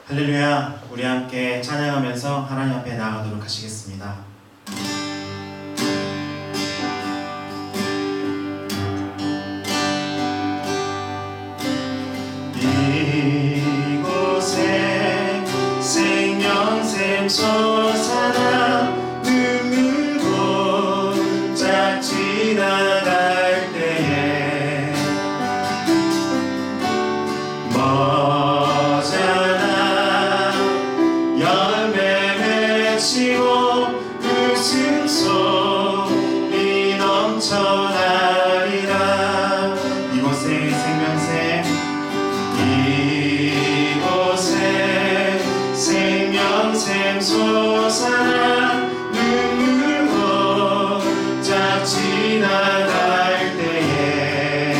할렐루야. 우리 함께 찬양하면서 하나님 앞에 나아가도록 하시겠습니다. 이곳에 생명샘 솟아나 눈물 골짝 지나갈 때에 머잖아 열매 맺히고 웃음소리 넘쳐나리라. 이곳에 생명샘 이곳에 생명샘 솟아나 눈물 골짝 지나갈 때에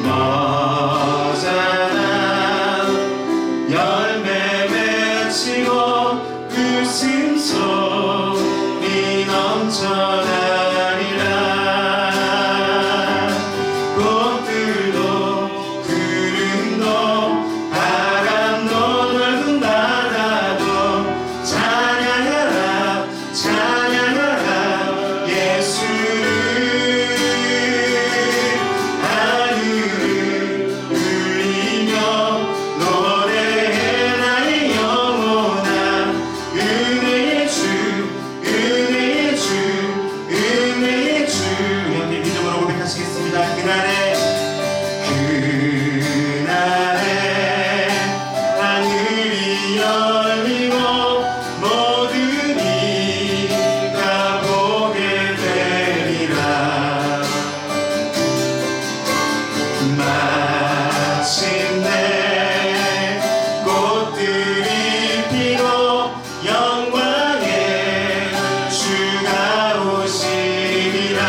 머잖아 열매 맺히고 웃음소리 넘쳐나리라. 꽃들도 구름도 바람도 넓은 바다도 찬양하라 찬양하라 예수를. 하늘을 울리며 노래해 나의 영혼아. 은혜의 주 은혜의 주 은혜의 주. 우리 믿음으로 고백하시겠습니다. 그날에 하늘이 열리고 모든 이가 보게 되리라. 마침내 꽃들이 피고 영광의 주가 오시리라.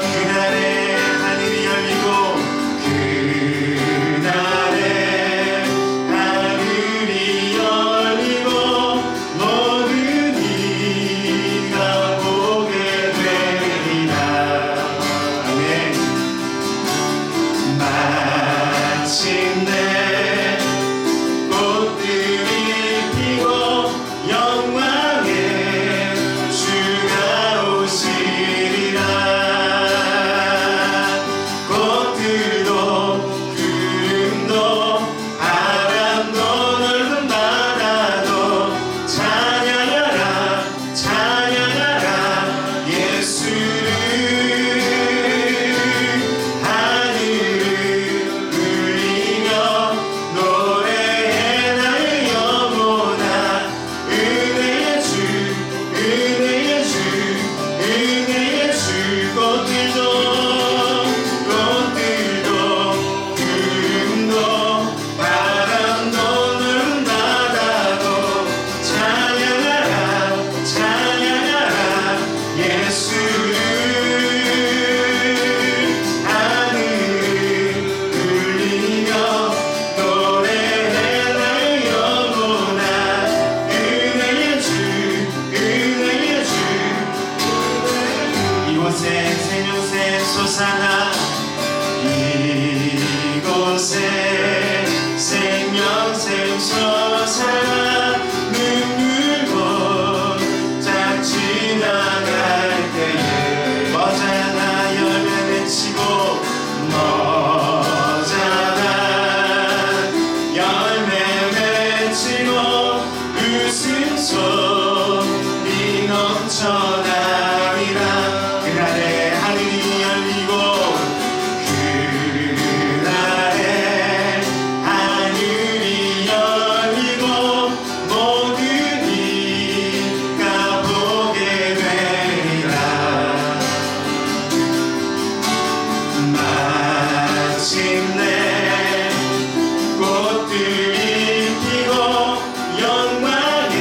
그날에 하늘이 열리고 그날에 하늘이 열리고 모든 이가 보게 되리라. 아멘. 마침내 꽃들이 피고 영광의 주가 오시리라. 꽃들도 구름도 바람도 넓은 바다도 찬양하라 찬양하라 예수를. 하늘을 울리며 노래해 나의 영혼아. 은혜의 주 은혜의 주 은혜의 주. 꽃들도 구름도 바람도 넓은 바다도 찬양하라 찬양하라 예수를. 하늘을 울리며 노래해 나의 영혼아. 은혜의 주 은혜의 주. 이곳에 생명샘 솟아나 이곳에 생명샘 솟아나 눈물 골짝 지나갈 때에 머잖아 열매 맺히고 머잖아 열매 맺히고 웃음소리 넘쳐나리라. 그날에 하늘이 열리고 그날에 하늘이 열리고 모든 이가 보게 되리라. 마침내 꽃들이 피고 영광의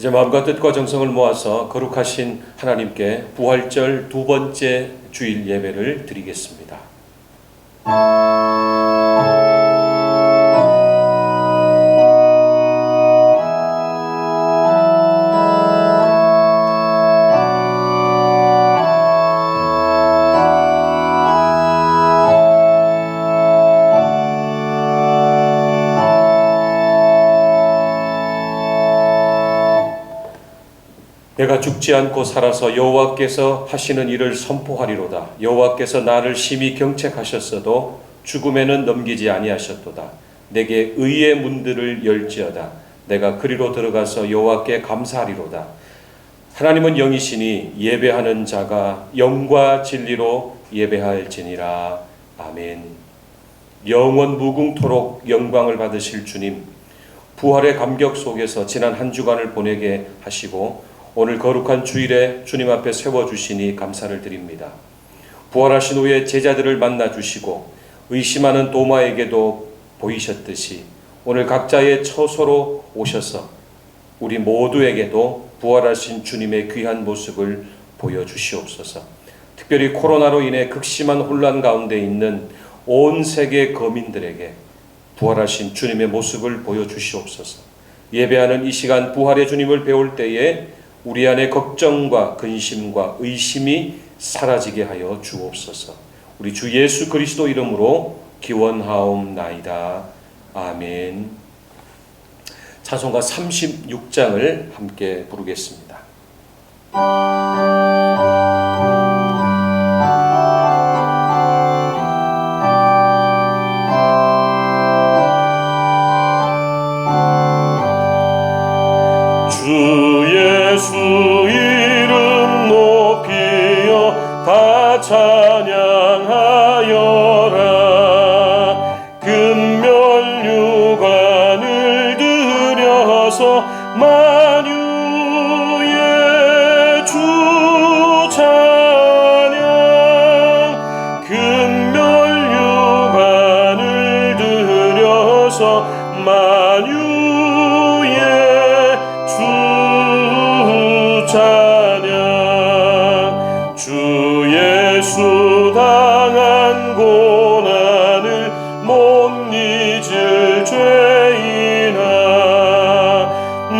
이제 마음과 뜻과 정성을 모아서 거룩하신 하나님께 부활절 두 번째 주일 예배를 드리겠습니다. 내가 죽지 않고 살아서 여호와께서 하시는 일을 선포하리로다. 여호와께서 나를 심히 경책하셨어도 죽음에는 넘기지 아니하셨도다. 내게 의의 문들을 열지어다. 내가 그리로 들어가서 여호와께 감사하리로다. 하나님은 영이시니 예배하는 자가 영과 진리로 예배할지니라. 아멘. 영원 무궁토록 영광을 받으실 주님, 부활의 감격 속에서 지난 한 주간을 보내게 하시고 오늘 거룩한 주일에 주님 앞에 세워주시니 감사를 드립니다. 부활하신 후에 제자들을 만나주시고 의심하는 도마에게도 보이셨듯이 오늘 각자의 처소로 오셔서 우리 모두에게도 부활하신 주님의 귀한 모습을 보여주시옵소서. 특별히 코로나로 인해 극심한 혼란 가운데 있는 온 세계 거민들에게 부활하신 주님의 모습을 보여주시옵소서. 예배하는 이 시간 부활의 주님을 배울 때에 우리 안에 걱정과 근심과 의심이 사라지게 하여 주옵소서. 우리 주 예수 그리스도 이름으로 기원하옵나이다. 아멘. 찬송가 36장을 함께 부르겠습니다. 예수 이름 높이어 다 찬양하여라. 금멸류관을 들여서 만유의 주 찬양. 금멸류관을 들여서 만유의 찬양. 주 예수 당한 고난을 못 잊을 죄인아,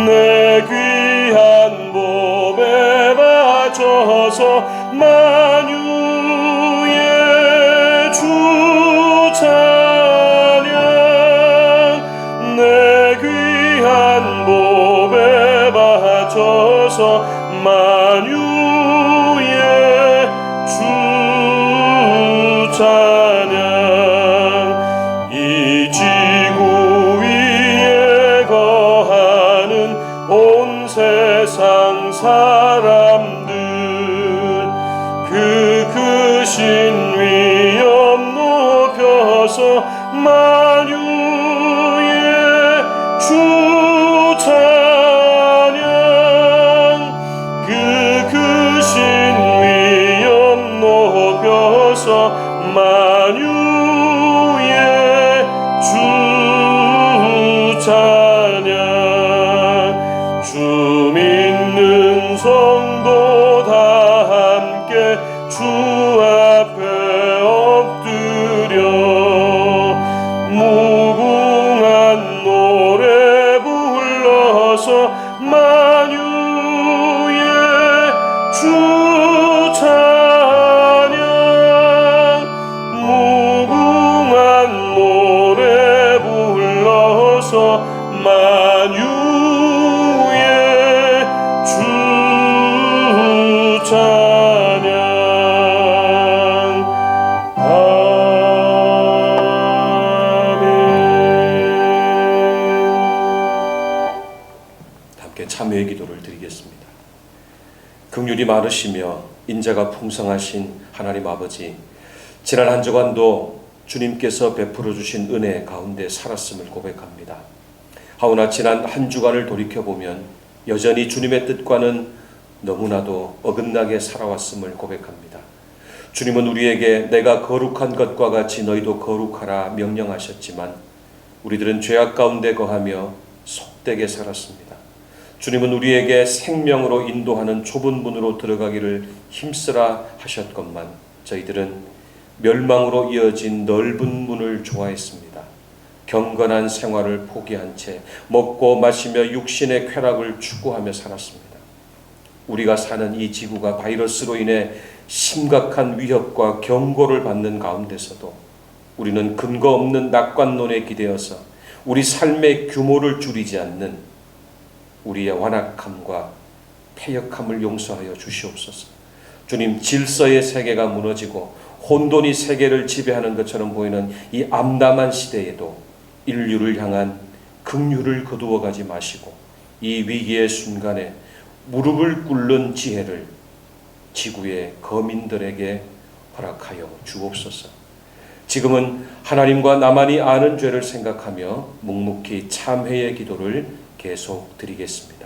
내 귀한 몸에 바쳐서 만유의 주 찬양. 내 귀한 몸에 바쳐서 만유의 주 찬양. 이 지구 위에 거하는 온 세상 사람들, 그 크신 위엄 높여서 만유의 주 찬양. 그 크신 위엄 높여서 만유의 주 찬양. 주 믿는 성도 다 함께 주 앞에 엎드려 무궁한 노래 불러서 만유의 주 찬양. 무궁한 노래 불러서 만유의 주 찬양. 아멘. 함께 참여의 기도를 드리겠습니다. 긍휼이 많으시며 인자가 풍성하신 하나님 아버지, 지난 한 주간도 주님께서 베풀어 주신 은혜 가운데 살았음을 고백합니다. 하오나 지난 한 주간을 돌이켜보면 여전히 주님의 뜻과는 너무나도 어긋나게 살아왔음을 고백합니다. 주님은 우리에게 내가 거룩한 것과 같이 너희도 거룩하라 명령하셨지만 우리들은 죄악 가운데 거하며 속되게 살았습니다. 주님은 우리에게 생명으로 인도하는 좁은 문으로 들어가기를 힘쓰라 하셨건만 저희들은 멸망으로 이어진 넓은 문을 좋아했습니다. 경건한 생활을 포기한 채 먹고 마시며 육신의 쾌락을 추구하며 살았습니다. 우리가 사는 이 지구가 바이러스로 인해 심각한 위협과 경고를 받는 가운데서도 우리는 근거 없는 낙관론에 기대어서 우리 삶의 규모를 줄이지 않는 우리의 완악함과 패역함을 용서하여 주시옵소서. 주님, 질서의 세계가 무너지고 혼돈이 세계를 지배하는 것처럼 보이는 이 암담한 시대에도 인류를 향한 긍휼을 거두어 가지 마시고 이 위기의 순간에 무릎을 꿇는 지혜를 지구의 거민들에게 허락하여 주옵소서. 지금은 하나님과 나만이 아는 죄를 생각하며 묵묵히 참회의 기도를 계속 드리겠습니다.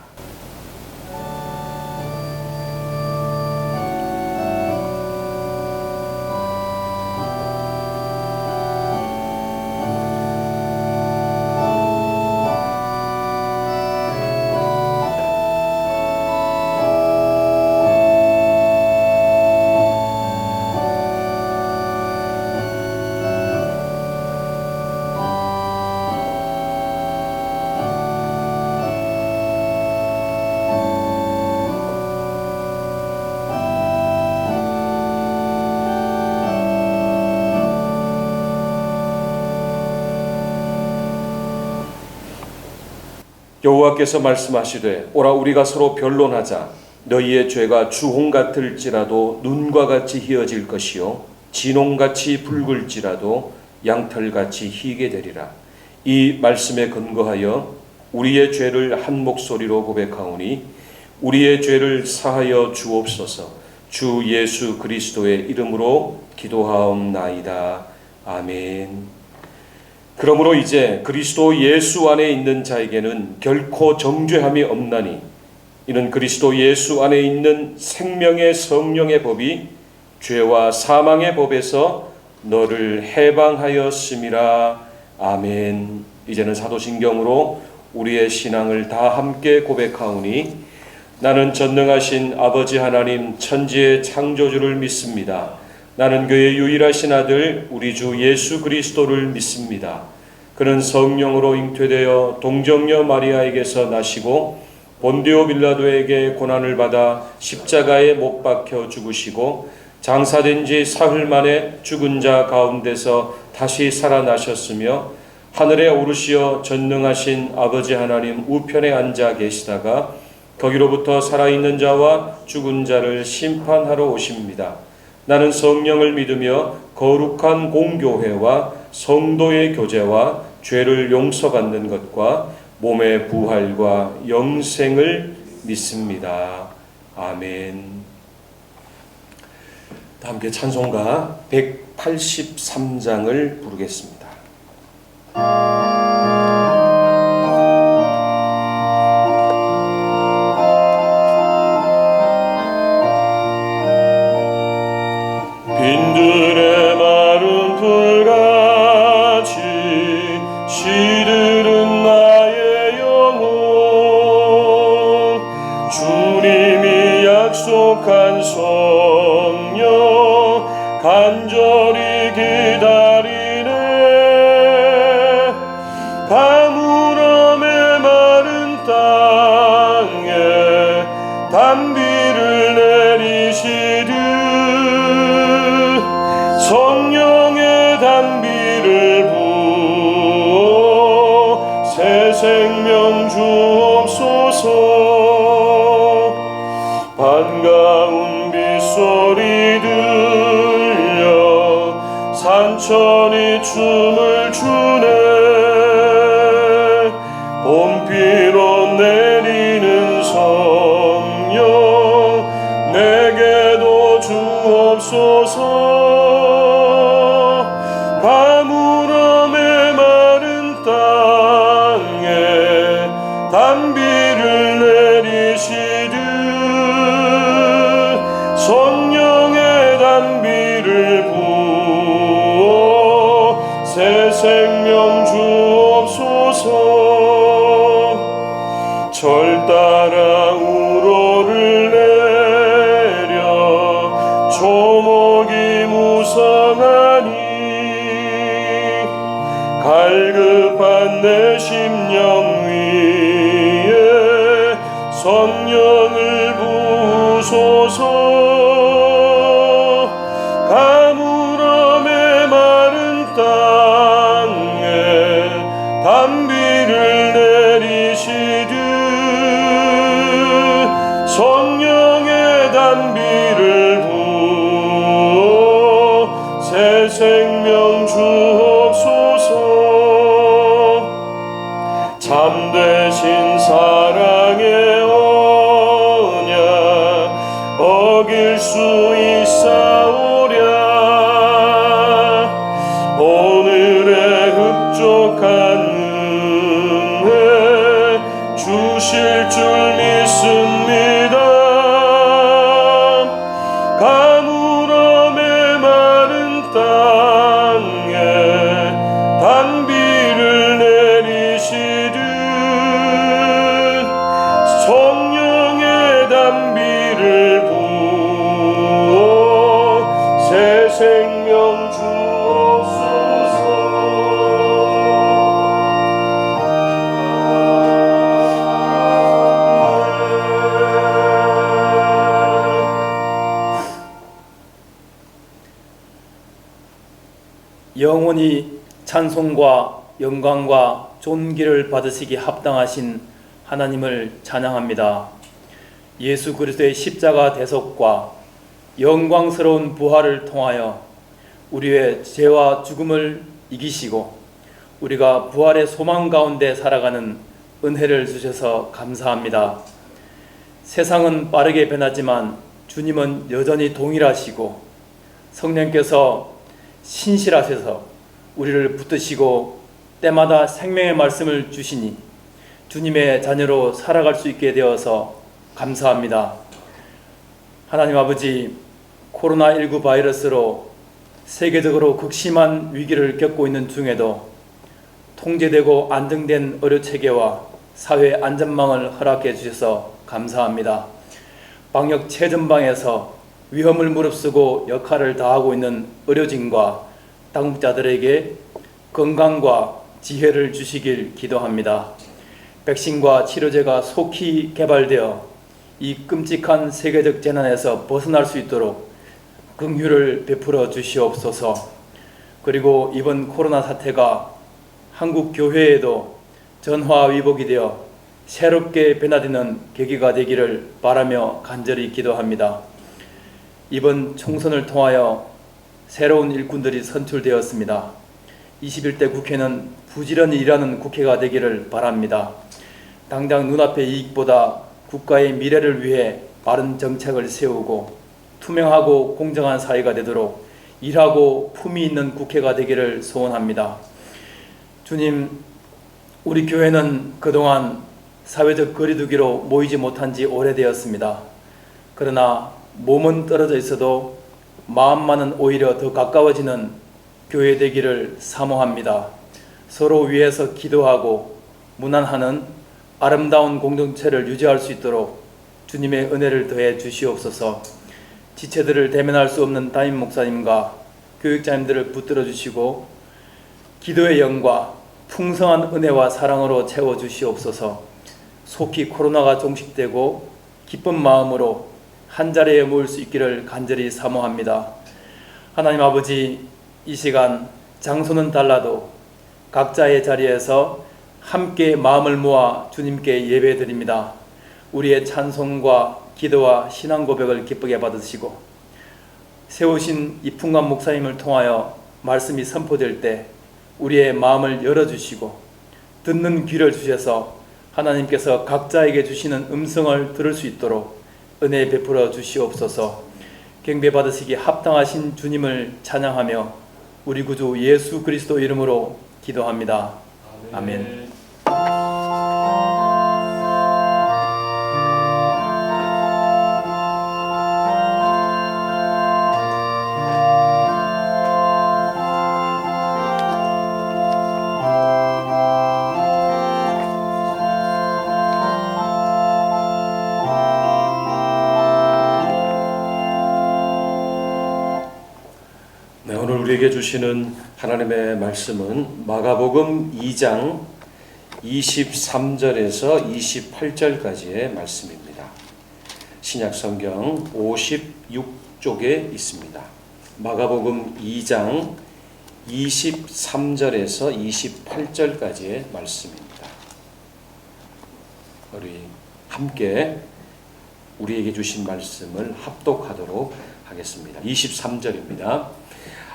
여호와께서 말씀하시되 오라 우리가 서로 변론하자. 너희의 죄가 주홍 같을지라도 눈과 같이 희어질 것이요 진홍같이 붉을지라도 양털같이 희게 되리라. 이 말씀에 근거하여 우리의 죄를 한 목소리로 고백하오니 우리의 죄를 사하여 주옵소서. 주 예수 그리스도의 이름으로 기도하옵나이다. 아멘. 그러므로 이제 그리스도 예수 안에 있는 자에게는 결코 정죄함이 없나니 이는 그리스도 예수 안에 있는 생명의 성령의 법이 죄와 사망의 법에서 너를 해방하였음이라. 아멘. 이제는 사도신경으로 우리의 신앙을 다 함께 고백하오니 나는 전능하신 아버지 하나님 천지의 창조주를 믿습니다. 나는 그의 유일하신 아들 우리 주 예수 그리스도를 믿습니다. 그는 성령으로 잉태되어 동정녀 마리아에게서 나시고 본디오 빌라도에게 고난을 받아 십자가에 못 박혀 죽으시고 장사된 지 사흘 만에 죽은 자 가운데서 다시 살아나셨으며 하늘에 오르시어 전능하신 아버지 하나님 우편에 앉아 계시다가 거기로부터 살아있는 자와 죽은 자를 심판하러 오십니다. 나는 성령을 믿으며 거룩한 공교회와 성도의 교제와 죄를 용서받는 것과 몸의 부활과 영생을 믿습니다. 아멘. 함께 찬송가 183장을 부르겠습니다. 빈들의 마른 풀같이 시들은 나의 영혼 주님이 약속한 성령 간절히 기다리네. 가물음의 마른 땅에 단비를 내리시듯 성령의 단비를 부어 새 생명 주옵소서. 반가운 빗소리 들려 산천이 춤을 추네. 봄비로 내리는 성령 내게도 주옵소서. 가물음의 마른 땅에 단비를 내리시듯 성령의 단비를 부어 새 생명 주옵소서. 절 따라 우러를 내려 조목이 무성하니 갈급한 내 심령 위에 성령을 부으소서. 가물어 메마른 땅에 단비를 내리시듯 성령의 단비를 부어 새 생명 주옵소서. 참되신 사랑의 언약 어길 수 있사오랴. 오늘의 흡족한 은혜 주실 줄 믿습니다. 가물어 메마른 땅에 단비를 내리시듯 성령의 단비를 부어 새 생명 영원히 찬송과 영광과 존귀를 받으시기 합당하신 하나님을 찬양합니다. 예수 그리스도의 십자가 대속과 영광스러운 부활을 통하여 우리의 죄와 죽음을 이기시고 우리가 부활의 소망 가운데 살아가는 은혜를 주셔서 감사합니다. 세상은 빠르게 변하지만 주님은 여전히 동일하시고 성령께서 신실하셔서 우리를 붙드시고 때마다 생명의 말씀을 주시니 주님의 자녀로 살아갈 수 있게 되어서 감사합니다. 하나님 아버지, 코로나19 바이러스로 세계적으로 극심한 위기를 겪고 있는 중에도 통제되고 안정된 의료체계와 사회 안전망을 허락해 주셔서 감사합니다. 방역 최전방에서 위험을 무릅쓰고 역할을 다하고 있는 의료진과 당국자들에게 건강과 지혜를 주시길 기도합니다. 백신과 치료제가 속히 개발되어 이 끔찍한 세계적 재난에서 벗어날 수 있도록 긍휼을 베풀어 주시옵소서. 그리고 이번 코로나 사태가 한국 교회에도 전화위복이 되어 새롭게 변화되는 계기가 되기를 바라며 간절히 기도합니다. 이번 총선을 통하여 새로운 일꾼들이 선출되었습니다. 21대 국회는 부지런히 일하는 국회가 되기를 바랍니다. 당장 눈앞의 이익보다 국가의 미래를 위해 바른 정책을 세우고 투명하고 공정한 사회가 되도록 일하고 품위 있는 국회가 되기를 소원합니다. 주님, 우리 교회는 그동안 사회적 거리두기로 모이지 못한 지 오래되었습니다. 그러나 몸은 떨어져 있어도 마음만은 오히려 더 가까워지는 교회 되기를 사모합니다. 서로 위해서 기도하고 문안하는 아름다운 공동체를 유지할 수 있도록 주님의 은혜를 더해 주시옵소서. 지체들을 대면할 수 없는 담임 목사님과 교육자님들을 붙들어 주시고 기도의 영과 풍성한 은혜와 사랑으로 채워 주시옵소서. 속히 코로나가 종식되고 기쁜 마음으로 한자리에 모일 수 있기를 간절히 사모합니다. 하나님 아버지, 이 시간 장소는 달라도 각자의 자리에서 함께 마음을 모아 주님께 예배드립니다. 우리의 찬송과 기도와 신앙 고백을 기쁘게 받으시고 세우신 이풍관 목사님을 통하여 말씀이 선포될 때 우리의 마음을 열어주시고 듣는 귀를 주셔서 하나님께서 각자에게 주시는 음성을 들을 수 있도록 은혜 베풀어 주시옵소서. 경배 받으시기 합당하신 주님을 찬양하며 우리 구주 예수 그리스도 이름으로 기도합니다. 아멘. 우리에게 주시는 하나님의 말씀은 마가복음 2장 23절에서 28절까지의 말씀입니다. 신약성경 56쪽에 있습니다. 마가복음 2장 23절에서 28절까지의 말씀입니다. 우리 함께 우리에게 주신 말씀을 합독하도록 하겠습니다. 23절입니다.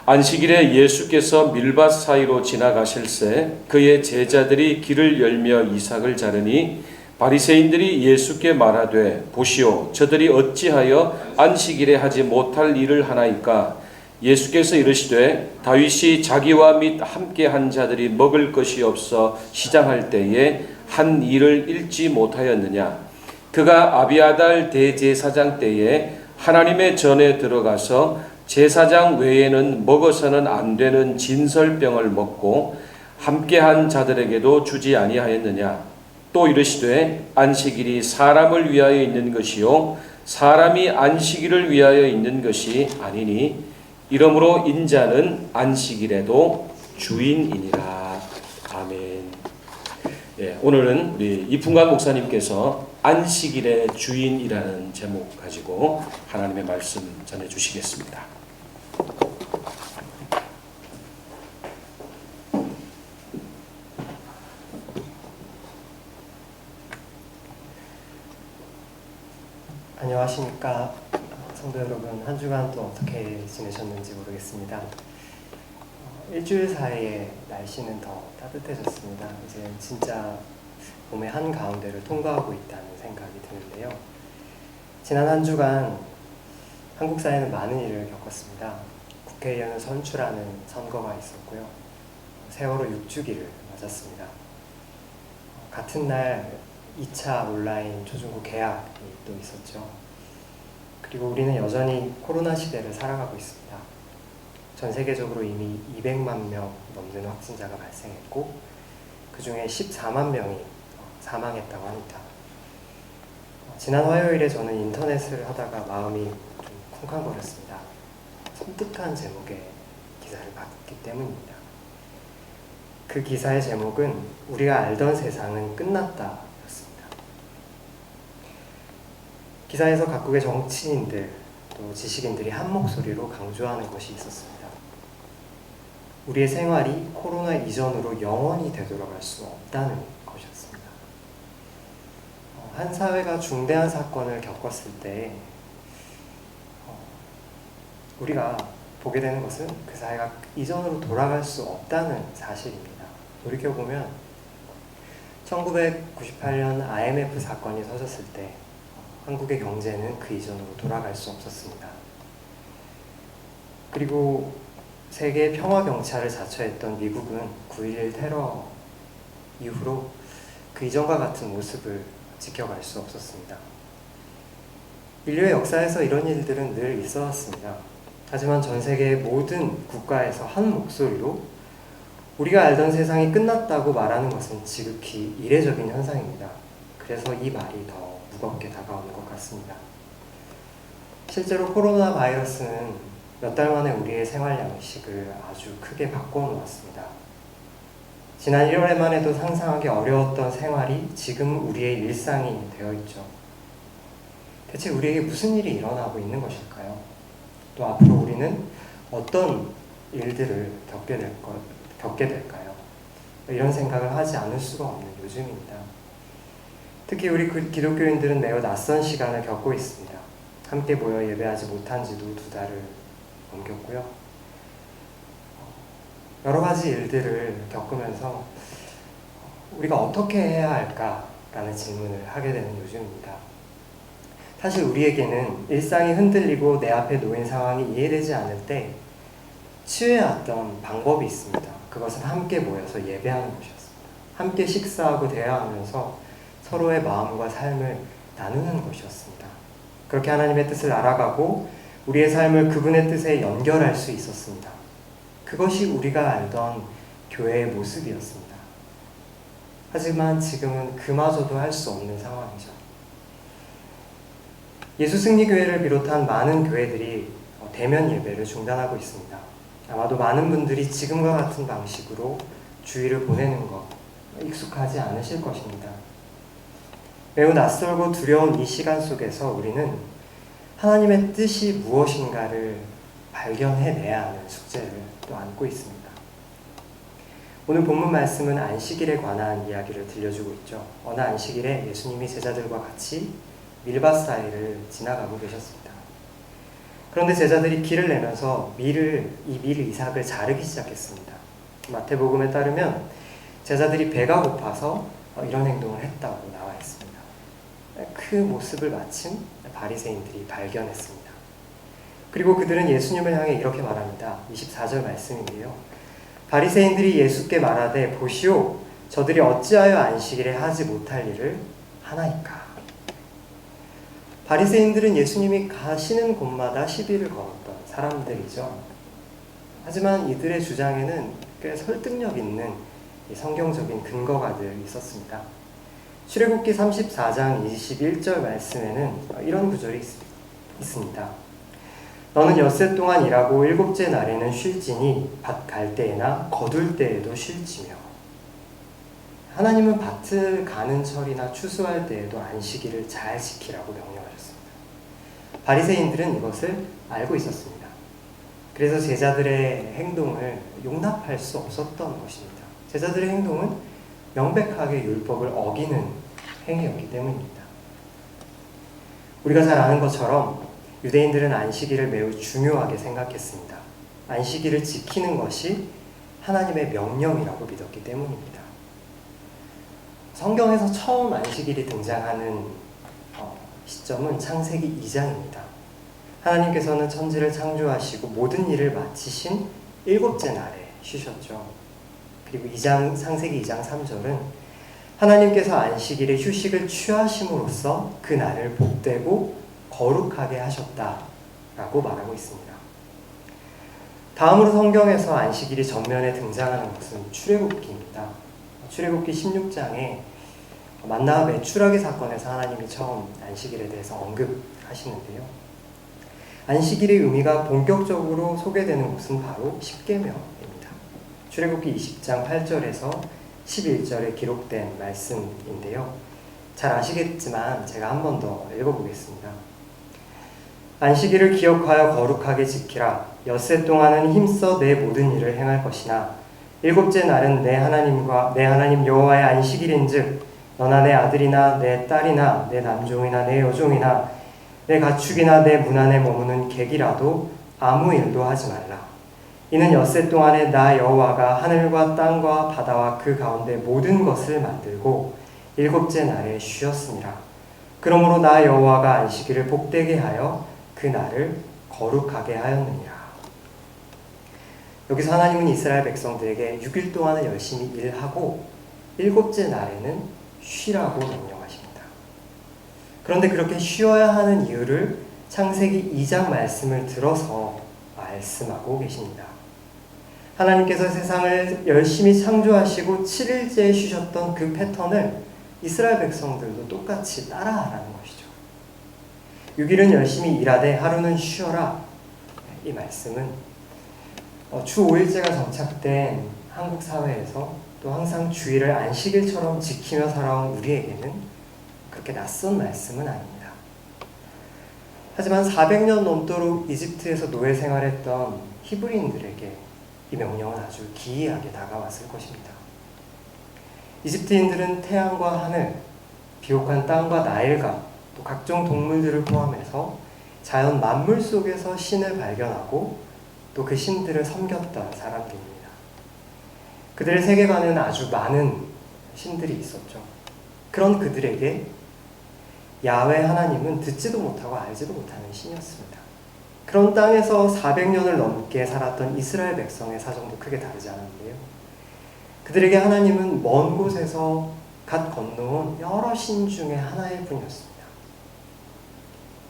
안식일에 예수께서 밀밭 사이로 지나가실새 그의 제자들이 길을 열며 이삭을 자르니 바리새인들이 예수께 말하되 보시오 저들이 어찌하여 안식일에 하지 못할 일을 하나이까. 예수께서 이르시되 다윗이 자기와 및 함께 한 자들이 먹을 것이 없어 시장할 때에 한 일을 잃지 못하였느냐. 그가 아비아달 대제사장 때에 하나님의 전에 들어가서 제사장 외에는 먹어서는 안 되는 진설병을 먹고 함께한 자들에게도 주지 아니하였느냐. 또 이르시되 안식일이 사람을 위하여 있는 것이요 사람이 안식일을 위하여 있는 것이 아니니 이러므로 인자는 안식일에도 주인이니라. 아멘. 오늘은 우리 이풍관 목사님께서 안식일의 주인이라는 제목 가지고 하나님의 말씀 전해 주시겠습니다. 안녕하십니까 성도 여러분. 한 주간 또 어떻게 지내셨는지 모르겠습니다. 일주일 사이에 날씨는 더 따뜻해졌습니다. 이제 진짜 봄의 한가운데를 통과하고 있다는 생각이 드는데요. 지난 한 주간 한국 사회는 많은 일을 겪었습니다. 국회의원을 선출하는 선거가 있었고요. 세월호 6주기를 맞았습니다. 같은 날 2차 온라인 초중고 개학이 또 있었죠. 그리고 우리는 여전히 코로나 시대를 살아가고 있습니다. 전 세계적으로 이미 200만 명 넘는 확진자가 발생했고 그 중에 14만 명이 사망했다고 합니다. 지난 화요일에 저는 인터넷을 하다가 마음이 좀 쿵쾅거렸습니다. 섬뜩한 제목의 기사를 봤기 때문입니다. 그 기사의 제목은 우리가 알던 세상은 끝났다 였습니다. 기사에서 각국의 정치인들 또 지식인들이 한 목소리로 강조하는 것이 있었습니다. 우리의 생활이 코로나 이전으로 영원히 되돌아갈 수 없다는 것이었습니다. 한 사회가 중대한 사건을 겪었을 때 우리가 보게 되는 것은 그 사회가 이전으로 돌아갈 수 없다는 사실입니다. 돌이켜보면 1998년 IMF 사건이 터졌을 때 한국의 경제는 그 이전으로 돌아갈 수 없었습니다. 그리고 세계 평화 경찰을 자처했던 미국은 9.11 테러 이후로 그 이전과 같은 모습을 지켜갈 수 없었습니다. 인류의 역사에서 이런 일들은 늘 있어 왔습니다. 하지만 전 세계의 모든 국가에서 한 목소리로 우리가 알던 세상이 끝났다고 말하는 것은 지극히 이례적인 현상입니다. 그래서 이 말이 더 무겁게 다가오는 것 같습니다. 실제로 코로나 바이러스는 몇 달 만에 우리의 생활 양식을 아주 크게 바꿔놓았습니다. 지난 1월에만 해도 상상하기 어려웠던 생활이 지금 우리의 일상이 되어 있죠. 대체 우리에게 무슨 일이 일어나고 있는 것일까요? 또 앞으로 우리는 어떤 일들을 겪게 될까요? 이런 생각을 하지 않을 수가 없는 요즘입니다. 특히 우리 기독교인들은 매우 낯선 시간을 겪고 있습니다. 함께 모여 예배하지 못한 지도 2달을 넘겼고요. 여러 가지 일들을 겪으면서 우리가 어떻게 해야 할까라는 질문을 하게 되는 요즘입니다. 사실 우리에게는 일상이 흔들리고 내 앞에 놓인 상황이 이해되지 않을 때 치유해왔던 방법이 있습니다. 그것은 함께 모여서 예배하는 것이었습니다. 함께 식사하고 대화하면서 서로의 마음과 삶을 나누는 것이었습니다. 그렇게 하나님의 뜻을 알아가고 우리의 삶을 그분의 뜻에 연결할 수 있었습니다. 그것이 우리가 알던 교회의 모습이었습니다. 하지만 지금은 그마저도 할 수 없는 상황이죠. 예수승리교회를 비롯한 많은 교회들이 대면 예배를 중단하고 있습니다. 아마도 많은 분들이 지금과 같은 방식으로 주일을 보내는 것 익숙하지 않으실 것입니다. 매우 낯설고 두려운 이 시간 속에서 우리는 하나님의 뜻이 무엇인가를 발견해내야 하는 숙제를 또 안고 있습니다. 오늘 본문 말씀은 안식일에 관한 이야기를 들려주고 있죠. 어느 안식일에 예수님이 제자들과 같이 밀밭 사이를 지나가고 계셨습니다. 그런데 제자들이 길을 내면서 밀 이삭을 자르기 시작했습니다. 마태복음에 따르면 제자들이 배가 고파서 이런 행동을 했다고 나와 있습니다. 그 모습을 마침 바리새인들이 발견했습니다. 그리고 그들은 예수님을 향해 이렇게 말합니다. 24절 말씀인데요. 바리새인들이 예수께 말하되 보시오 저들이 어찌하여 안식일에 하지 못할 일을 하나이까. 바리새인들은 예수님이 가시는 곳마다 시비를 걸었던 사람들이죠. 하지만 이들의 주장에는 꽤 설득력 있는 성경적인 근거가 늘 있었습니다. 출애굽기 34장 21절 말씀에는 이런 구절이 있습니다. 너는 엿새 동안 일하고 일곱째 날에는 쉴지니 밭 갈 때에나 거둘 때에도 쉴지며. 하나님은 밭을 가는 철이나 추수할 때에도 안식일을 잘 지키라고 명령하셨습니다. 바리새인들은 이것을 알고 있었습니다. 그래서 제자들의 행동을 용납할 수 없었던 것입니다. 제자들의 행동은 명백하게 율법을 어기는 행위였기 때문입니다. 우리가 잘 아는 것처럼 유대인들은 안식일을 매우 중요하게 생각했습니다. 안식일을 지키는 것이 하나님의 명령이라고 믿었기 때문입니다. 성경에서 처음 안식일이 등장하는 시점은 창세기 2장입니다. 하나님께서는 천지를 창조하시고 모든 일을 마치신 일곱째 날에 쉬셨죠. 그리고 창세기 2장 3절은 하나님께서 안식일에 휴식을 취하심으로써 그 날을 복되고 거룩하게 하셨다라고 말하고 있습니다. 다음으로 성경에서 안식일이 전면에 등장하는 것은 출애굽기입니다. 출애굽기 16장에 만나와 메추라기 사건에서 하나님이 처음 안식일에 대해서 언급하시는데요. 안식일의 의미가 본격적으로 소개되는 곳은 바로 십계명입니다. 출애굽기 20장 8절에서 11절에 기록된 말씀인데요. 잘 아시겠지만 제가 한 번 더 읽어보겠습니다. 안식일을 기억하여 거룩하게 지키라. 엿새 동안은 힘써 내 모든 일을 행할 것이나 일곱째 날은 내 하나님 여호와의 안식일인즉 너나 내 아들이나 내 딸이나 내 남종이나 내 여종이나 내 가축이나 내 문 안에 머무는 객이라도 아무 일도 하지 말라. 이는 엿새 동안에 나 여호와가 하늘과 땅과 바다와 그 가운데 모든 것을 만들고 일곱째 날에 쉬었습니다. 그러므로 나 여호와가 안식일을 복되게 하여 그 날을 거룩하게 하였느니라. 여기서 하나님은 이스라엘 백성들에게 6일 동안은 열심히 일하고 일곱째 날에는 쉬라고 명령하십니다. 그런데 그렇게 쉬어야 하는 이유를 창세기 2장 말씀을 들어서 말씀하고 계십니다. 하나님께서 세상을 열심히 창조하시고 7일째에 쉬셨던 그 패턴을 이스라엘 백성들도 똑같이 따라하라는 것이죠. 6일은 열심히 일하되 하루는 쉬어라. 이 말씀은 주 5일제가 정착된 한국 사회에서 또 항상 주일을 안식일처럼 지키며 살아온 우리에게는 그렇게 낯선 말씀은 아닙니다. 하지만 400년 넘도록 이집트에서 노예 생활했던 히브리인들에게 이 명령은 아주 기이하게 다가왔을 것입니다. 이집트인들은 태양과 하늘, 비옥한 땅과 나일강, 또 각종 동물들을 포함해서 자연 만물 속에서 신을 발견하고 또 그 신들을 섬겼던 사람들입니다. 그들의 세계관에는 아주 많은 신들이 있었죠. 그런 그들에게 야훼 하나님은 듣지도 못하고 알지도 못하는 신이었습니다. 그런 땅에서 400년을 넘게 살았던 이스라엘 백성의 사정도 크게 다르지 않은데요. 그들에게 하나님은 먼 곳에서 갓 건너온 여러 신 중에 하나일 뿐이었습니다.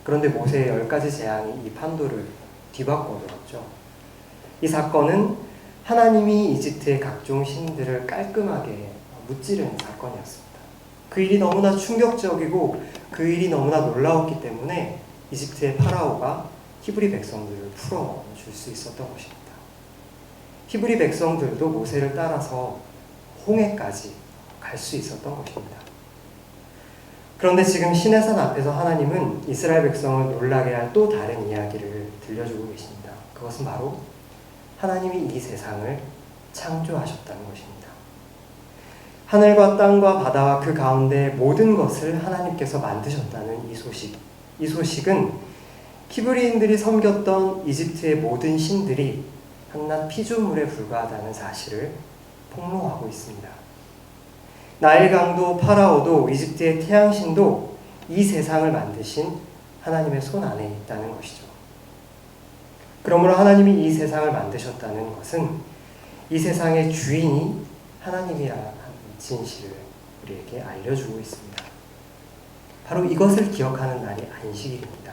그런데 모세의 10가지 재앙이 이 판도를 뒤바꿔들었죠. 이 사건은 하나님이 이집트의 각종 신들을 깔끔하게 무찌르는 사건이었습니다. 그 일이 너무나 충격적이고 그 일이 너무나 놀라웠기 때문에 이집트의 파라오가 히브리 백성들을 풀어줄 수 있었던 것입니다. 히브리 백성들도 모세를 따라서 홍해까지 갈 수 있었던 것입니다. 그런데 지금 시내산 앞에서 하나님은 이스라엘 백성을 놀라게 할 또 다른 이야기를 들려주고 계십니다. 그것은 바로 하나님이 이 세상을 창조하셨다는 것입니다. 하늘과 땅과 바다와 그 가운데 모든 것을 하나님께서 만드셨다는 이 소식은 히브리인들이 섬겼던 이집트의 모든 신들이 한낱 피조물에 불과하다는 사실을 폭로하고 있습니다. 나일강도 파라오도 이집트의 태양신도 이 세상을 만드신 하나님의 손 안에 있다는 것이죠. 그러므로 하나님이 이 세상을 만드셨다는 것은 이 세상의 주인이 하나님이라는 진실을 우리에게 알려주고 있습니다. 바로 이것을 기억하는 날이 안식일입니다.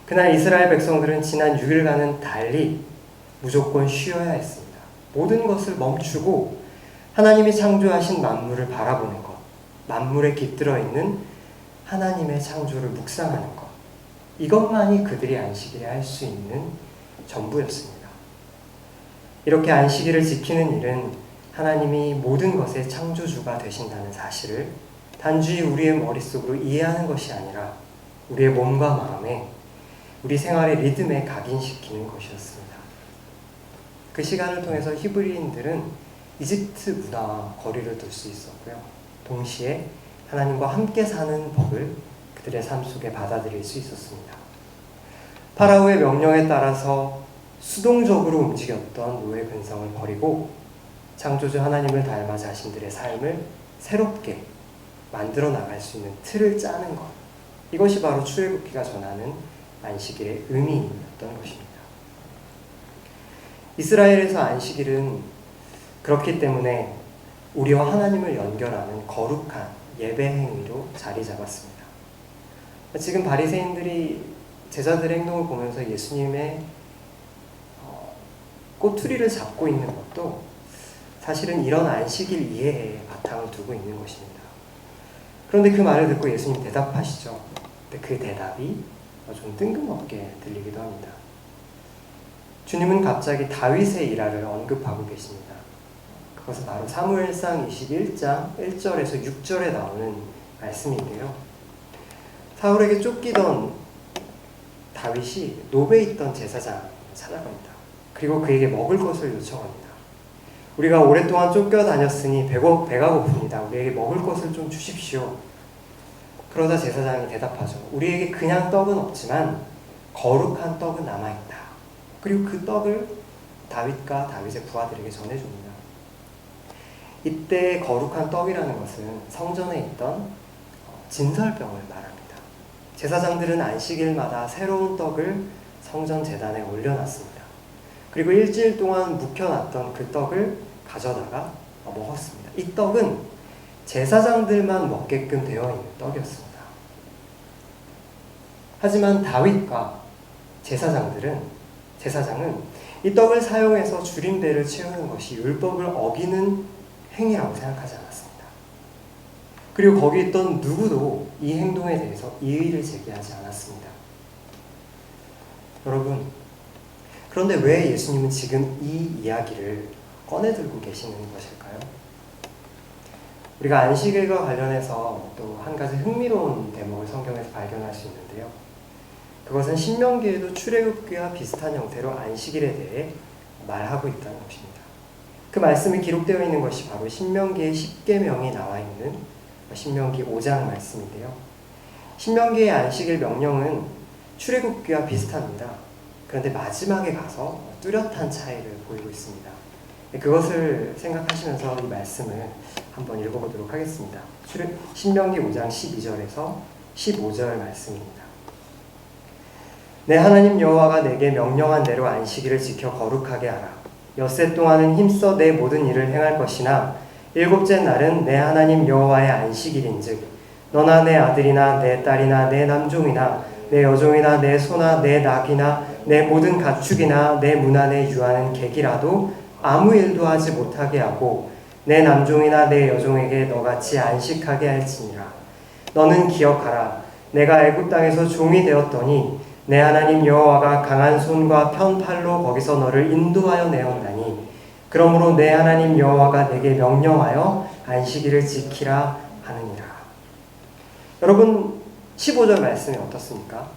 그날 이스라엘 백성들은 지난 6일간은 달리 무조건 쉬어야 했습니다. 모든 것을 멈추고 하나님이 창조하신 만물을 바라보는 것, 만물에 깃들어 있는 하나님의 창조를 묵상하는 것, 이것만이 그들이 안식일에 할 수 있는 전부였습니다. 이렇게 안식일을 지키는 일은 하나님이 모든 것의 창조주가 되신다는 사실을 단지 우리의 머릿속으로 이해하는 것이 아니라 우리의 몸과 마음에, 우리 생활의 리듬에 각인시키는 것이었습니다. 그 시간을 통해서 히브리인들은 이집트 문화와 거리를 둘 수 있었고요. 동시에 하나님과 함께 사는 법을 그들의 삶 속에 받아들일 수 있었습니다. 파라오의 명령에 따라서 수동적으로 움직였던 노예 근성을 버리고 창조주 하나님을 닮아 자신들의 삶을 새롭게 만들어 나갈 수 있는 틀을 짜는 것, 이것이 바로 출애굽기가 전하는 안식일의 의미였던 것입니다. 이스라엘에서 안식일은 그렇기 때문에 우리와 하나님을 연결하는 거룩한 예배 행위로 자리 잡았습니다. 지금 바리새인들이 제자들의 행동을 보면서 예수님의 꼬투리를 잡고 있는 것도 사실은 이런 안식일 이해에 바탕을 두고 있는 것입니다. 그런데 그 말을 듣고 예수님 대답하시죠. 근데 그 대답이 좀 뜬금없게 들리기도 합니다. 주님은 갑자기 다윗의 일화를 언급하고 계십니다. 그것은 바로 사무엘상 21장 1절에서 6절에 나오는 말씀인데요. 사울에게 쫓기던 다윗이 노베에 있던 제사장을 찾아갑니다. 그리고 그에게 먹을 것을 요청합니다. 우리가 오랫동안 쫓겨다녔으니 배가 고픕니다. 우리에게 먹을 것을 좀 주십시오. 그러자 제사장이 대답하죠. 우리에게 그냥 떡은 없지만 거룩한 떡은 남아있다. 그리고 그 떡을 다윗과 다윗의 부하들에게 전해줍니다. 이때 거룩한 떡이라는 것은 성전에 있던 진설병을 말합니다. 제사장들은 안식일마다 새로운 떡을 성전 제단에 올려놨습니다. 그리고 일주일 동안 묵혀놨던 그 떡을 가져다가 먹었습니다. 이 떡은 제사장들만 먹게끔 되어 있는 떡이었습니다. 하지만 다윗과 제사장은 이 떡을 사용해서 줄임배를 채우는 것이 율법을 어기는 행위라고 생각하지 않았습니다. 그리고 거기 있던 누구도 이 행동에 대해서 이의를 제기하지 않았습니다. 여러분, 그런데 왜 예수님은 지금 이 이야기를 꺼내들고 계시는 것일까요? 우리가 안식일과 관련해서 또 한 가지 흥미로운 대목을 성경에서 발견할 수 있는데요. 그것은 신명기에도 출애굽기와 비슷한 형태로 안식일에 대해 말하고 있다는 것입니다. 그 말씀이 기록되어 있는 것이 바로 신명기의 10계명이 나와 있는 신명기 5장 말씀인데요. 신명기의 안식일 명령은 출애굽기와 비슷합니다. 그런데 마지막에 가서 뚜렷한 차이를 보이고 있습니다. 그것을 생각하시면서 이 말씀을 한번 읽어보도록 하겠습니다. 신명기 5장 12절에서 15절 말씀입니다. 내 하나님 여호와가 내게 명령한 대로 안식일을 지켜 거룩하게 하라. 엿새 동안은 힘써 내 모든 일을 행할 것이나 일곱째 날은 내 하나님 여호와의 안식일인즉 너나 내 아들이나 내 딸이나 내 남종이나 내 여종이나 내 소나 내 낙이나 내 모든 가축이나 내 문 안에 유하는 객이라도 아무 일도 하지 못하게 하고 내 남종이나 내 여종에게 너같이 안식하게 할지니라. 너는 기억하라. 내가 애굽 땅에서 종이 되었더니 내 하나님 여호와가 강한 손과 편팔로 거기서 너를 인도하여 내었나니 그러므로 내 하나님 여호와가 내게 명령하여 안식일을 지키라 하느니라. 여러분 15절 말씀이 어떻습니까?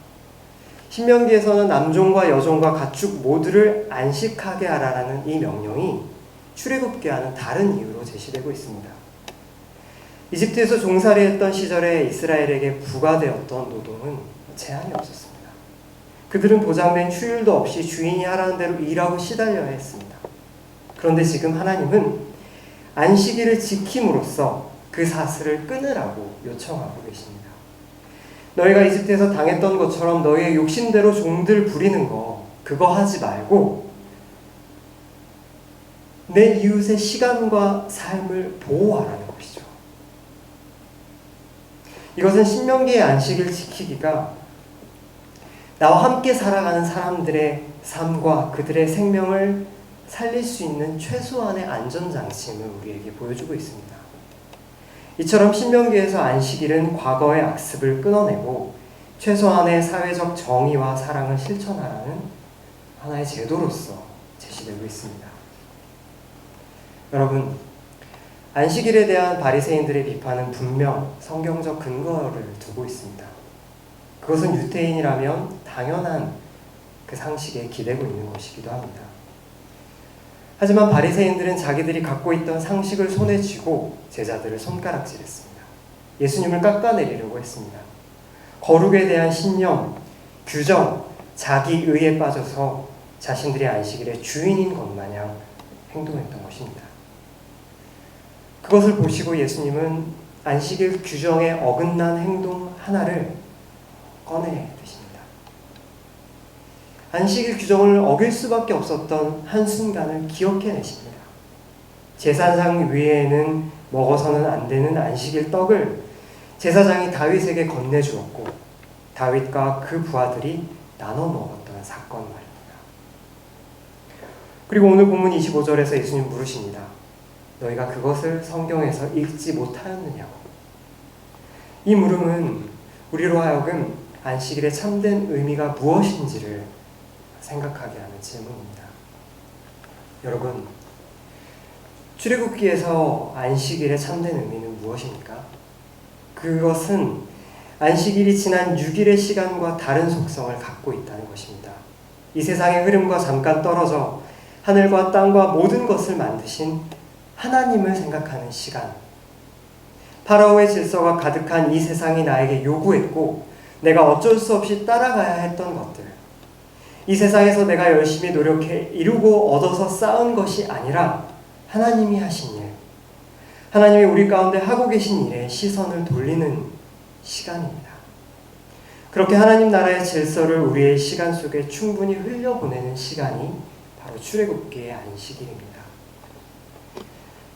신명기에서는 남종과 여종과 가축 모두를 안식하게 하라는 이 명령이 출애굽기와는 다른 이유로 제시되고 있습니다. 이집트에서 종살이했던 시절에 이스라엘에게 부과되었던 노동은 제한이 없었습니다. 그들은 보장된 휴일도 없이 주인이 하라는 대로 일하고 시달려야 했습니다. 그런데 지금 하나님은 안식일을 지킴으로써 그 사슬을 끊으라고 요청하고 계십니다. 너희가 이집트에서 당했던 것처럼 너희의 욕심대로 종들 부리는 거 그거 하지 말고 내 이웃의 시간과 삶을 보호하라는 것이죠. 이것은 신명기의 안식일 지키기가 나와 함께 살아가는 사람들의 삶과 그들의 생명을 살릴 수 있는 최소한의 안전장치임을 우리에게 보여주고 있습니다. 이처럼 신명기에서 안식일은 과거의 악습을 끊어내고 최소한의 사회적 정의와 사랑을 실천하라는 하나의 제도로서 제시되고 있습니다. 여러분, 안식일에 대한 바리새인들의 비판은 분명 성경적 근거를 두고 있습니다. 그것은 유대인이라면 당연한 그 상식에 기대고 있는 것이기도 합니다. 하지만 바리새인들은 자기들이 갖고 있던 상식을 손에 쥐고 제자들을 손가락질했습니다. 예수님을 깎아내리려고 했습니다. 거룩에 대한 신념, 규정, 자기의에 빠져서 자신들이 안식일의 주인인 것 마냥 행동했던 것입니다. 그것을 보시고 예수님은 안식일 규정에 어긋난 행동 하나를 꺼내드십니다. 안식일 규정을 어길 수밖에 없었던 한순간을 기억해내십니다. 제사장 위에는 먹어서는 안 되는 안식일 떡을 제사장이 다윗에게 건네주었고 다윗과 그 부하들이 나눠 먹었던 사건 말입니다. 그리고 오늘 본문 25절에서 예수님 물으십니다. 너희가 그것을 성경에서 읽지 못하였느냐고. 이 물음은 우리로 하여금 안식일의 참된 의미가 무엇인지를 생각하게 하는 질문입니다. 여러분, 출애굽기에서 안식일의 참된 의미는 무엇입니까? 그것은 안식일이 지난 6일의 시간과 다른 속성을 갖고 있다는 것입니다. 이 세상의 흐름과 잠깐 떨어져 하늘과 땅과 모든 것을 만드신 하나님을 생각하는 시간. 파라오의 질서가 가득한 이 세상이 나에게 요구했고 내가 어쩔 수 없이 따라가야 했던 것들. 이 세상에서 내가 열심히 노력해 이루고 얻어서 쌓은 것이 아니라 하나님이 하신 일, 하나님이 우리 가운데 하고 계신 일에 시선을 돌리는 시간입니다. 그렇게 하나님 나라의 질서를 우리의 시간 속에 충분히 흘려보내는 시간이 바로 출애굽기의 안식일입니다.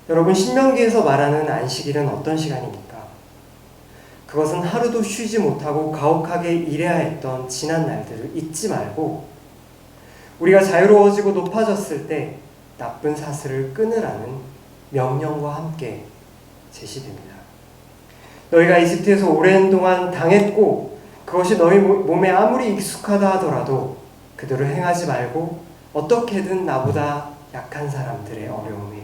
여러분, 신명기에서 말하는 안식일은 어떤 시간입니까? 그것은 하루도 쉬지 못하고 가혹하게 일해야 했던 지난 날들을 잊지 말고 우리가 자유로워지고 높아졌을 때 나쁜 사슬을 끊으라는 명령과 함께 제시됩니다. 너희가 이집트에서 오랜 동안 당했고 그것이 너희 몸에 아무리 익숙하다 하더라도 그대로 행하지 말고 어떻게든 나보다 약한 사람들의 어려움에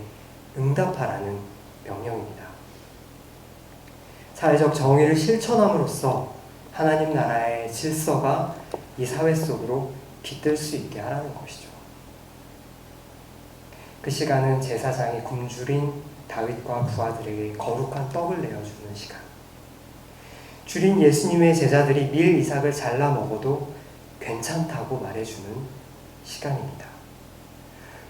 응답하라는 명령입니다. 사회적 정의를 실천함으로써 하나님 나라의 질서가 이 사회 속으로 깃들 수 있게 하라는 것이죠. 그 시간은 제사장이 굶주린 다윗과 부하들에게 거룩한 떡을 내어주는 시간. 줄인 예수님의 제자들이 밀 이삭을 잘라 먹어도 괜찮다고 말해주는 시간입니다.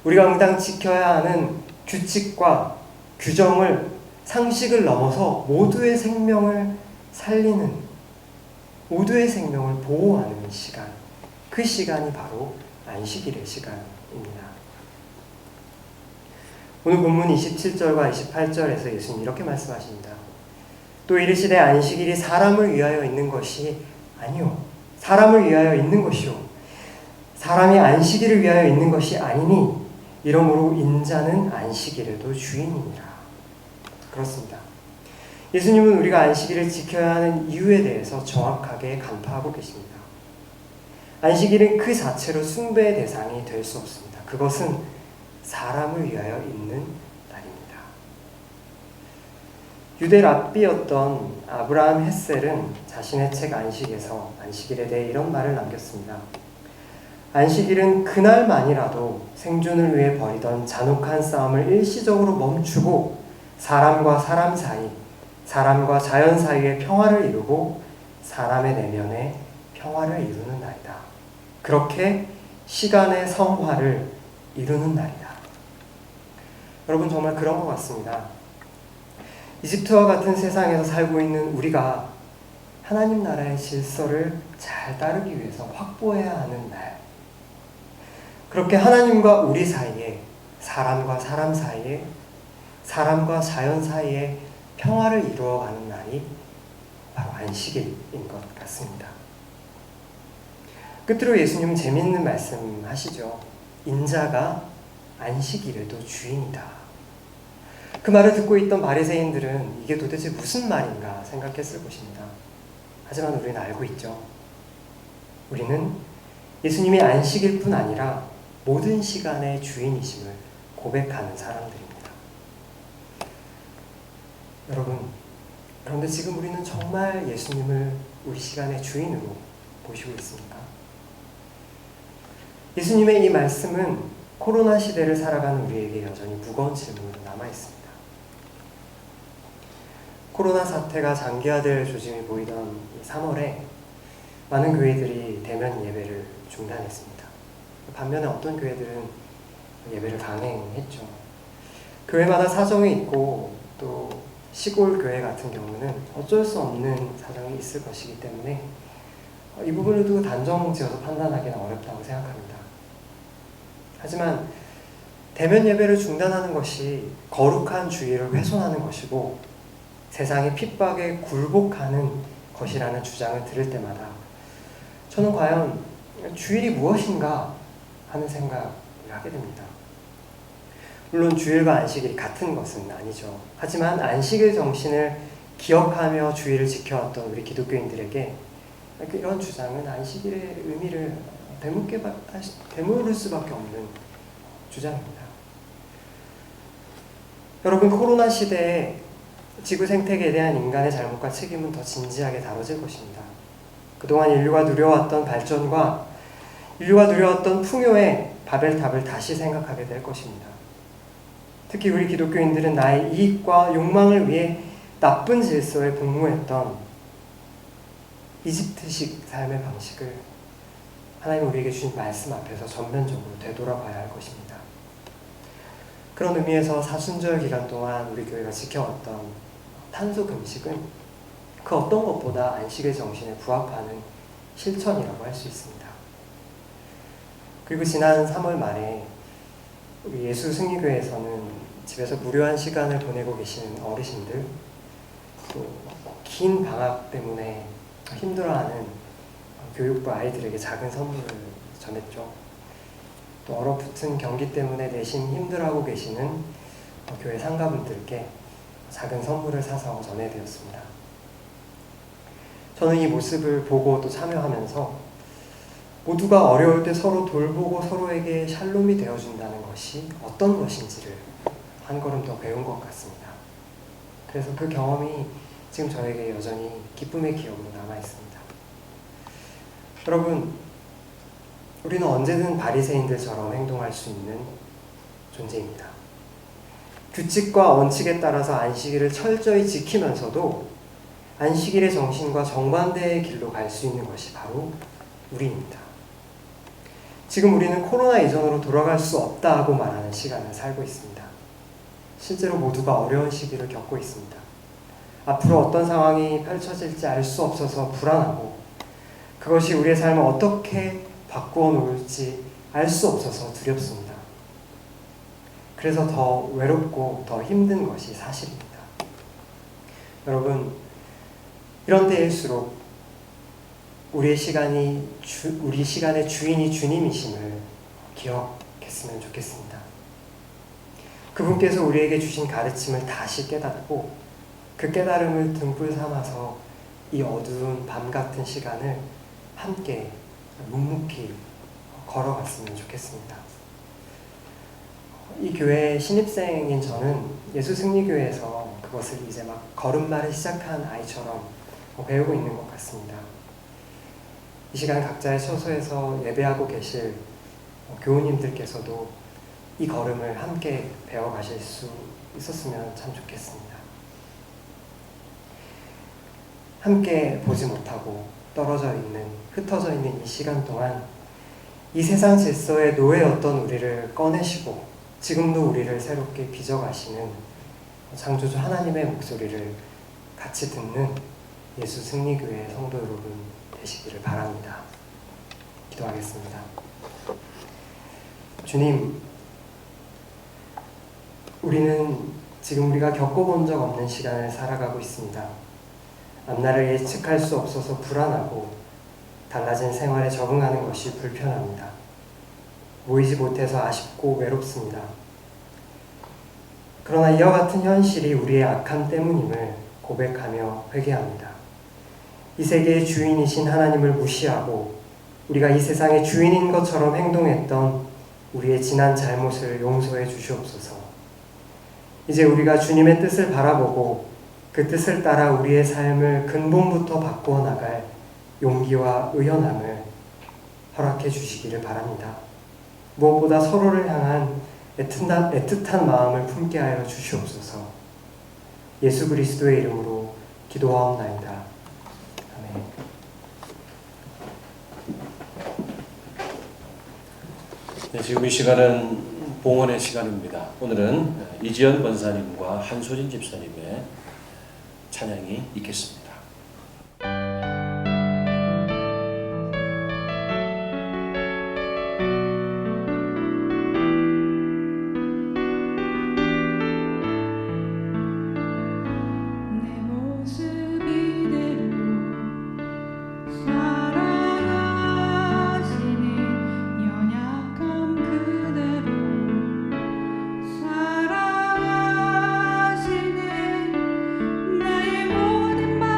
우리가 응당 지켜야 하는 규칙과 규정을 상식을 넘어서 모두의 생명을 살리는, 모두의 생명을 보호하는 시간, 그 시간이 바로 안식일의 시간입니다. 오늘 본문 27절과 28절에서 예수님 이렇게 말씀하십니다. 또 이르시되 안식일이 사람을 위하여 있는 것이 아니요 사람을 위하여 있는 것이요 사람이 안식일을 위하여 있는 것이 아니니 이러므로 인자는 안식일에도 주인이니라. 그렇습니다. 예수님은 우리가 안식일을 지켜야 하는 이유에 대해서 정확하게 간파하고 계십니다. 안식일은 그 자체로 숭배의 대상이 될 수 없습니다. 그것은 사람을 위하여 있는 날입니다. 유대 랍비였던 아브라함 헷셀은 자신의 책 안식에서 안식일에 대해 이런 말을 남겼습니다. 안식일은 그날만이라도 생존을 위해 벌이던 잔혹한 싸움을 일시적으로 멈추고 사람과 사람 사이, 사람과 자연 사이의 평화를 이루고 사람의 내면에 평화를 이루는 날이다. 그렇게 시간의 성화를 이루는 날이다. 여러분, 정말 그런 것 같습니다. 이집트와 같은 세상에서 살고 있는 우리가 하나님 나라의 질서를 잘 따르기 위해서 확보해야 하는 날, 그렇게 하나님과 우리 사이에, 사람과 사람 사이에, 사람과 자연 사이에 평화를 이루어가는 날이 바로 안식일인 것 같습니다. 끝으로 예수님은 재미있는 말씀 하시죠. 인자가 안식일에도 주인이다. 그 말을 듣고 있던 바리새인들은 이게 도대체 무슨 말인가 생각했을 것입니다. 하지만 우리는 알고 있죠. 우리는 예수님이 안식일 뿐 아니라 모든 시간의 주인이심을 고백하는 사람들입니다. 여러분, 그런데 지금 우리는 정말 예수님을 우리 시간의 주인으로 모시고 있습니까? 예수님의 이 말씀은 코로나 시대를 살아가는 우리에게 여전히 무거운 질문으로 남아있습니다. 코로나 사태가 장기화될 조짐이 보이던 3월에 많은 교회들이 대면 예배를 중단했습니다. 반면에 어떤 교회들은 예배를 강행했죠. 교회마다 사정이 있고 또 시골 교회 같은 경우는 어쩔 수 없는 사정이 있을 것이기 때문에 이 부분을 두고 단정 지어서 판단하기는 어렵다고 생각합니다. 하지만 대면 예배를 중단하는 것이 거룩한 주의를 훼손하는 것이고 세상의 핍박에 굴복하는 것이라는 주장을 들을 때마다 저는 과연 주일이 무엇인가 하는 생각을 하게 됩니다. 물론 주일과 안식일이 같은 것은 아니죠. 하지만 안식일 정신을 기억하며 주일을 지켜왔던 우리 기독교인들에게 이런 주장은 안식일의 의미를 되물을 수밖에 없는 주장입니다. 여러분, 코로나 시대에 지구 생태계에 대한 인간의 잘못과 책임은 더 진지하게 다뤄질 것입니다. 그동안 인류가 누려왔던 발전과 인류가 누려왔던 풍요의 바벨탑을 다시 생각하게 될 것입니다. 특히 우리 기독교인들은 나의 이익과 욕망을 위해 나쁜 질서에 복무했던 이집트식 삶의 방식을 하나님 우리에게 주신 말씀 앞에서 전면적으로 되돌아봐야 할 것입니다. 그런 의미에서 사순절 기간 동안 우리 교회가 지켜왔던 탄소 금식은 그 어떤 것보다 안식의 정신에 부합하는 실천이라고 할 수 있습니다. 그리고 지난 3월 말에 우리 예수 승리교회에서는 집에서 무료한 시간을 보내고 계시는 어르신들, 또 긴 방학 때문에 힘들어하는 교육부 아이들에게 작은 선물을 전했죠. 또 얼어붙은 경기 때문에 내심 힘들어하고 계시는 교회 상가분들께 작은 선물을 사서 전해드렸습니다. 저는 이 모습을 보고 또 참여하면서 모두가 어려울 때 서로 돌보고 서로에게 샬롬이 되어준다는 것이 어떤 것인지를 한 걸음 더 배운 것 같습니다. 그래서 그 경험이 지금 저에게 여전히 기쁨의 기억으로 남아있습니다. 여러분, 우리는 언제든 바리새인들처럼 행동할 수 있는 존재입니다. 규칙과 원칙에 따라서 안식일을 철저히 지키면서도 안식일의 정신과 정반대의 길로 갈 수 있는 것이 바로 우리입니다. 지금 우리는 코로나 이전으로 돌아갈 수 없다고 말하는 시간을 살고 있습니다. 실제로 모두가 어려운 시기를 겪고 있습니다. 앞으로 어떤 상황이 펼쳐질지 알 수 없어서 불안하고 그것이 우리의 삶을 어떻게 바꾸어 놓을지 알 수 없어서 두렵습니다. 그래서 더 외롭고 더 힘든 것이 사실입니다. 여러분, 이런 때일수록 우리 시간의 주인이 주님이심을 기억했으면 좋겠습니다. 그분께서 우리에게 주신 가르침을 다시 깨닫고 그 깨달음을 등불 삼아서 이 어두운 밤 같은 시간을 함께 묵묵히 걸어갔으면 좋겠습니다. 이 교회 신입생인 저는 예수승리교회에서 그것을 이제 막 걸음마를 시작한 아이처럼 배우고 있는 것 같습니다. 이 시간 각자의 처소에서 예배하고 계실 교우님들께서도 이 걸음을 함께 배워가실 수 있었으면 참 좋겠습니다. 함께 보지 못하고 떨어져 있는, 흩어져 있는 이 시간 동안 이 세상 질서의 노예였던 우리를 꺼내시고 지금도 우리를 새롭게 빚어가시는 창조주 하나님의 목소리를 같이 듣는 예수 승리교회 성도 여러분 되시기를 바랍니다. 기도하겠습니다. 주님, 우리는 지금 우리가 겪어본 적 없는 시간을 살아가고 있습니다. 앞날을 예측할 수 없어서 불안하고 달라진 생활에 적응하는 것이 불편합니다. 모이지 못해서 아쉽고 외롭습니다. 그러나 이와 같은 현실이 우리의 악함 때문임을 고백하며 회개합니다. 이 세계의 주인이신 하나님을 무시하고 우리가 이 세상의 주인인 것처럼 행동했던 우리의 지난 잘못을 용서해 주시옵소서. 이제 우리가 주님의 뜻을 바라보고 그 뜻을 따라 우리의 삶을 근본부터 바꾸어 나갈 용기와 의연함을 허락해 주시기를 바랍니다. 무엇보다 서로를 향한 애틋한 마음을 품게 하여 주시옵소서. 예수 그리스도의 이름으로 기도하옵나이다. 아멘. 네, 지금 이 시간은 봉헌의 시간입니다. 오늘은 이지연 권사님과 한소진 집사님의 찬양이 있겠습니다. 나의 모든 말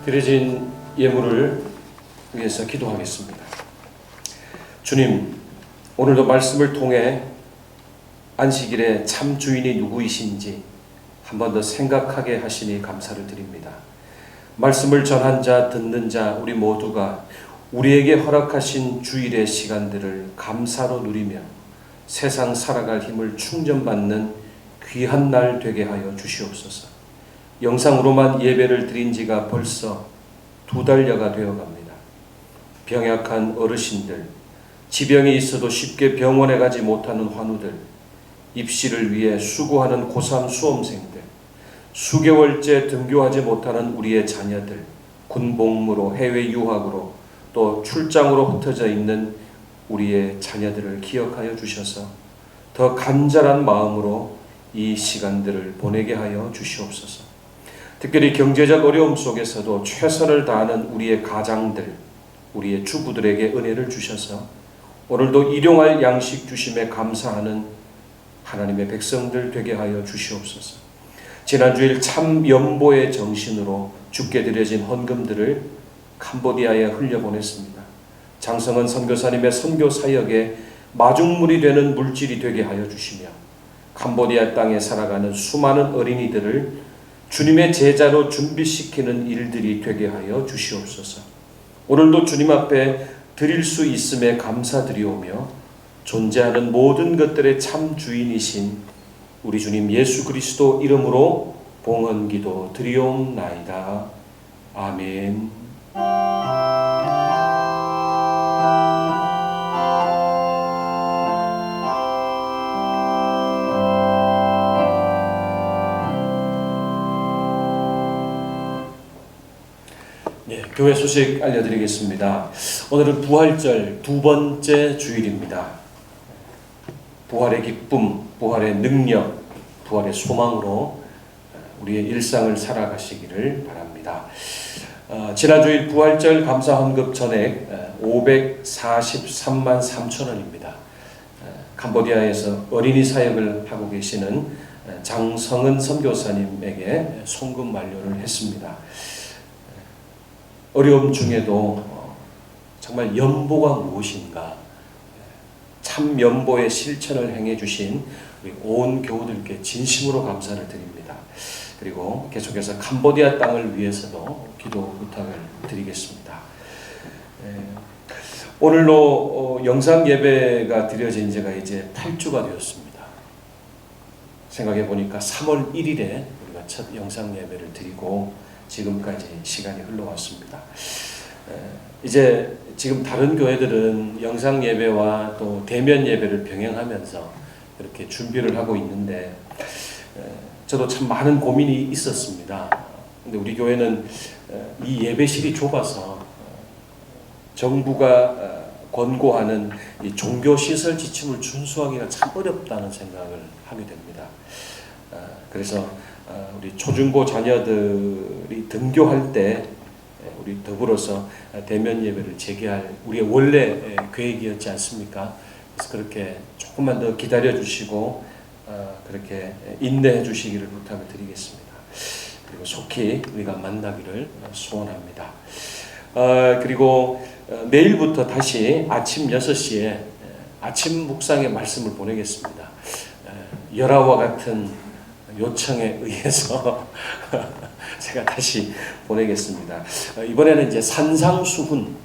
드려진 예물을 위해서 기도하겠습니다. 주님, 오늘도 말씀을 통해 안식일의 참 주인이 누구이신지 한 번 더 생각하게 하시니 감사를 드립니다. 말씀을 전한 자, 듣는 자 우리 모두가 우리에게 허락하신 주일의 시간들을 감사로 누리며 세상 살아갈 힘을 충전받는 귀한 날 되게 하여 주시옵소서. 영상으로만 예배를 드린 지가 벌써 2달여가 되어갑니다. 병약한 어르신들, 지병이 있어도 쉽게 병원에 가지 못하는 환우들, 입시를 위해 수고하는 고3 수험생들, 수개월째 등교하지 못하는 우리의 자녀들, 군복무로 해외 유학으로 또 출장으로 흩어져 있는 우리의 자녀들을 기억하여 주셔서 더 간절한 마음으로 이 시간들을 보내게 하여 주시옵소서. 특별히 경제적 어려움 속에서도 최선을 다하는 우리의 가장들, 우리의 주부들에게 은혜를 주셔서 오늘도 일용할 양식 주심에 감사하는 하나님의 백성들 되게 하여 주시옵소서. 지난주일 참 연보의 정신으로 주께 드려진 헌금들을 캄보디아에 흘려보냈습니다. 장성은 선교사님의 선교 사역에 마중물이 되는 물질이 되게 하여 주시며 캄보디아 땅에 살아가는 수많은 어린이들을 주님의 제자로 준비시키는 일들이 되게 하여 주시옵소서. 오늘도 주님 앞에 드릴 수 있음에 감사드리오며 존재하는 모든 것들의 참 주인이신 우리 주님 예수 그리스도 이름으로 봉헌기도 드리옵나이다. 아멘. 교회 소식 알려드리겠습니다. 오늘은 부활절 2번째 주일입니다. 부활의 기쁨, 부활의 능력, 부활의 소망으로 우리의 일상을 살아가시기를 바랍니다. 지난 주일 부활절 감사 헌금 전액 543만 3천 원입니다. 캄보디아에서 어린이 사역을 하고 계시는 장성은 선교사님에게 송금 완료를 했습니다. 어려움 중에도 정말 연보가 무엇인가, 참 연보의 실천을 행해 주신 우리 온 교우들께 진심으로 감사를 드립니다. 그리고 계속해서 캄보디아 땅을 위해서도 기도 부탁을 드리겠습니다. 오늘로 영상 예배가 드려진 지가 이제 8주가 되었습니다. 생각해 보니까 3월 1일에 우리가 첫 영상 예배를 드리고 지금까지 시간이 흘러왔습니다. 이제 지금 다른 교회들은 영상 예배와 또 대면 예배를 병행하면서 이렇게 준비를 하고 있는데 저도 참 많은 고민이 있었습니다. 근데 우리 교회는 이 예배실이 좁아서 정부가 권고하는 이 종교시설 지침을 준수하기가 참 어렵다는 생각을 하게 됩니다. 그래서 우리 초중고 자녀들이 등교할 때 우리 더불어서 대면 예배를 재개할 우리의 원래 계획이었지 않습니까? 그래서 그렇게 조금만 더 기다려 주시고 그렇게 인내해 주시기를 부탁을 드리겠습니다. 그리고 속히 우리가 만나기를 소원합니다. 그리고 내일부터 다시 아침 6시에 아침 묵상의 말씀을 보내겠습니다. 열화와 같은 요청에 의해서 제가 다시 보내겠습니다. 이번에는 이제 산상수훈,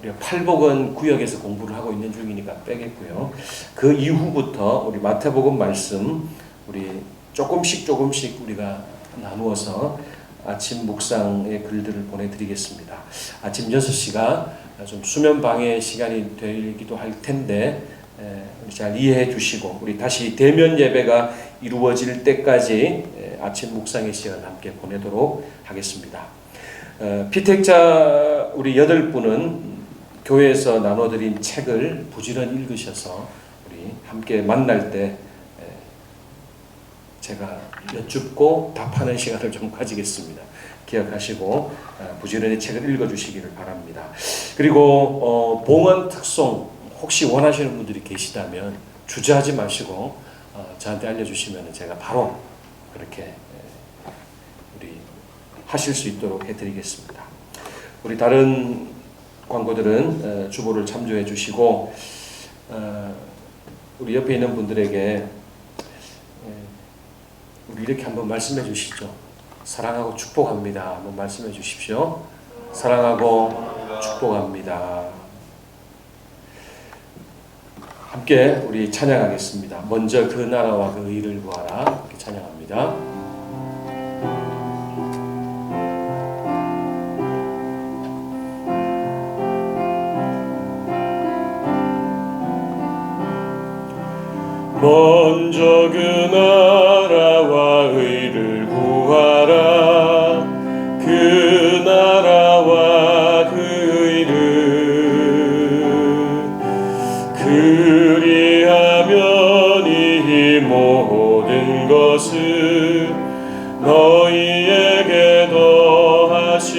우리가 팔복은 구역에서 공부를 하고 있는 중이니까 빼겠고요. 그 이후부터 우리 마태복음 말씀 우리 조금씩 우리가 나누어서 아침 묵상의 글들을 보내드리겠습니다. 아침 6시가 좀 수면 방해 시간이 되기도 할 텐데 잘 이해해 주시고 우리 다시 대면 예배가 이루어질 때까지 아침 묵상의 시간을 함께 보내도록 하겠습니다. 피택자 우리 8분은 교회에서 나눠드린 책을 부지런히 읽으셔서 우리 함께 만날 때 제가 여쭙고 답하는 시간을 좀 가지겠습니다. 기억하시고 부지런히 책을 읽어주시기를 바랍니다. 그리고 봉헌 특송 혹시 원하시는 분들이 계시다면 주저하지 마시고 저한테 알려주시면 제가 바로 그렇게 우리 하실 수 있도록 해드리겠습니다. 우리 다른 광고들은 주보를 참조해 주시고 우리 옆에 있는 분들에게 우리 이렇게 한번 말씀해 주시죠. 사랑하고 축복합니다. 한번 말씀해 주십시오. 사랑하고 축복합니다. 함께 우리 찬양하겠습니다. 먼저 그 나라와 그 의를 구하라. 이렇게 찬양합니다. 먼저 그 나라와 의를 구하라. 그 나라와 그 의를 그리하면 이 모든 것을 너희에게 더하시리라.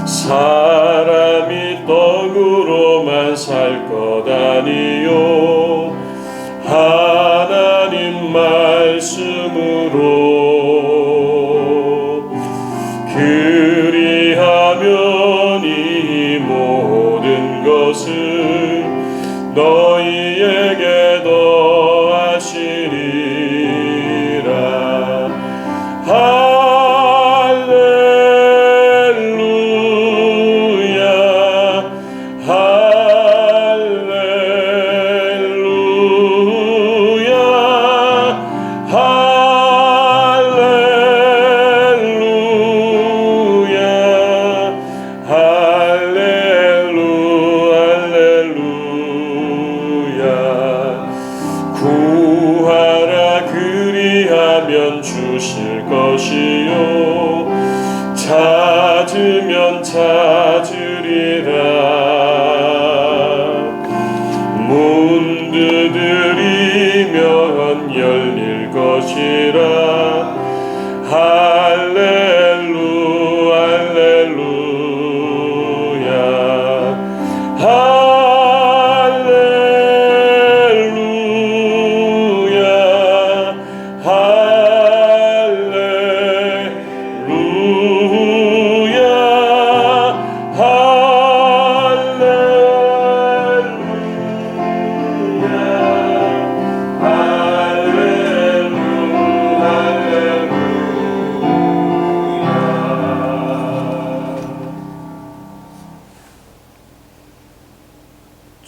사람이 떡으로만 살 것 아니요 하나님 말씀으로 그리하면 이 모든 것을 너희에게 더하시리라. 구하라 그리하면 주실 것이요 찾으면 찾으리라. 문 두드리면 열릴 것이라. 할렐루 할렐루야.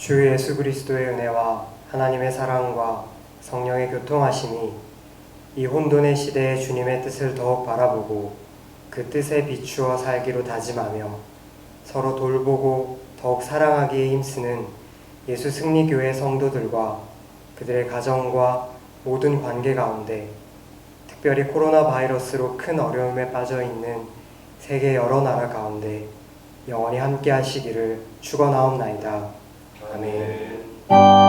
주 예수 그리스도의 은혜와 하나님의 사랑과 성령의 교통하심이 이 혼돈의 시대에 주님의 뜻을 더욱 바라보고 그 뜻에 비추어 살기로 다짐하며 서로 돌보고 더욱 사랑하기에 힘쓰는 예수 승리교회 성도들과 그들의 가정과 모든 관계 가운데 특별히 코로나 바이러스로 큰 어려움에 빠져 있는 세계 여러 나라 가운데 영원히 함께 하시기를 축원하옵나이다. 아멘.